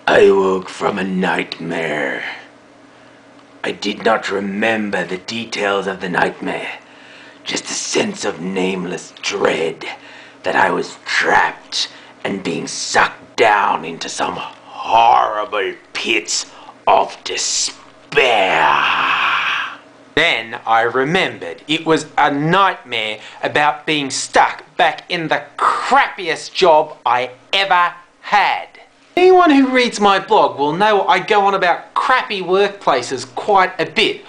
I woke from a nightmare. I did not remember the details of the nightmare, just a sense of nameless dread that I was trapped and being sucked down into some horrible pits of despair. Then I remembered it was a nightmare about being stuck back in the crappiest job I ever had. Anyone who reads my blog will know I go on about crappy workplaces quite a bit.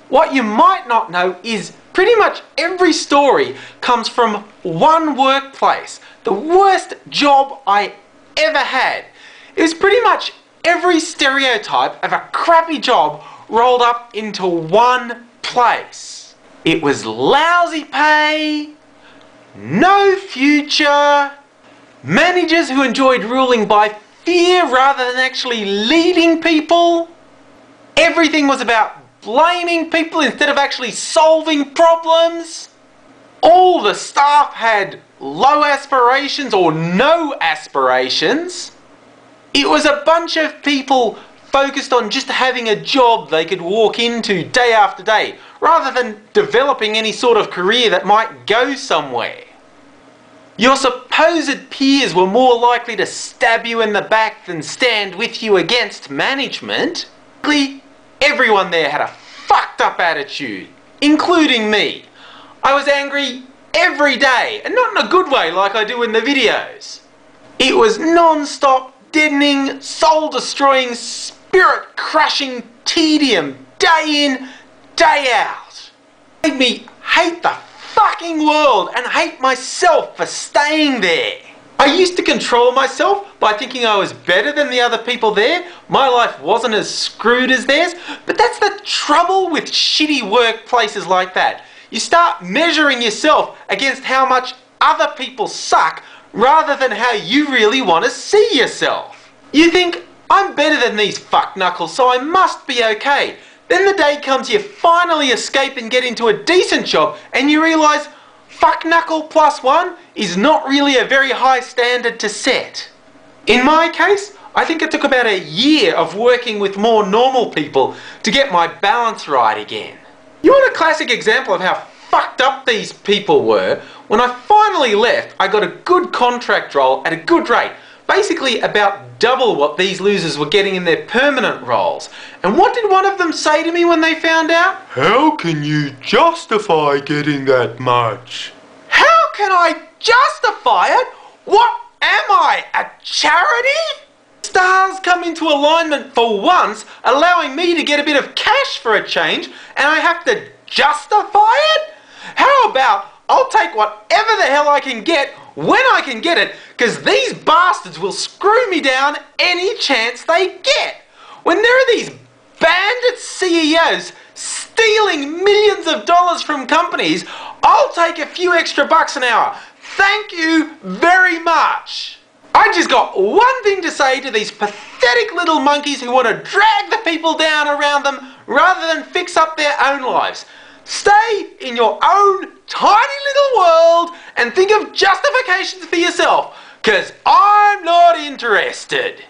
What you might not know is pretty much every story comes from one workplace. The worst job I ever had. It was pretty much every stereotype of a crappy job rolled up into one place. It was lousy pay, no future, managers who enjoyed ruling by fear rather than actually leading people. Everything was about blaming people instead of actually solving problems. All the staff had low aspirations or no aspirations. It was a bunch of people focused on just having a job they could walk into day after day, rather than developing any sort of career that might go somewhere. Your supposed peers were more likely to stab you in the back than stand with you against management. Everyone there had a fucked up attitude, including me. I was angry every day, and not in a good way like I do in the videos. It was non-stop, deadening, soul-destroying, spirit-crushing tedium, day in, day out. It made me hate the fucking world and hate myself for staying there. I used to control myself by thinking I was better than the other people there. My life wasn't as screwed as theirs. But that's the trouble with shitty workplaces like that. You start measuring yourself against how much other people suck rather than how you really want to see yourself. You think, I'm better than these fuckknuckles, so I must be okay. Then the day comes you finally escape and get into a decent job and you realise fuckknuckle +1 is not really a very high standard to set. In my case, I think it took about a year of working with more normal people to get my balance right again. You want a classic example of how fucked up these people were? When I finally left, I got a good contract role at a good rate. Basically about double what these losers were getting in their permanent roles. And what did one of them say to me when they found out? How can you justify getting that much? How can I justify it? What am I, a charity? Stars come into alignment for once, allowing me to get a bit of cash for a change, and I have to justify it? How about I'll take whatever the hell I can get when I can get it, because these bastards will screw me down any chance they get. When there are these bandit CEOs stealing millions of dollars from companies, I'll take a few extra bucks an hour. Thank you very much. I just got one thing to say to these pathetic little monkeys who want to drag the people down around them rather than fix up their own lives. Stay in your own tiny little world and think of justifications for yourself, because I'm not interested.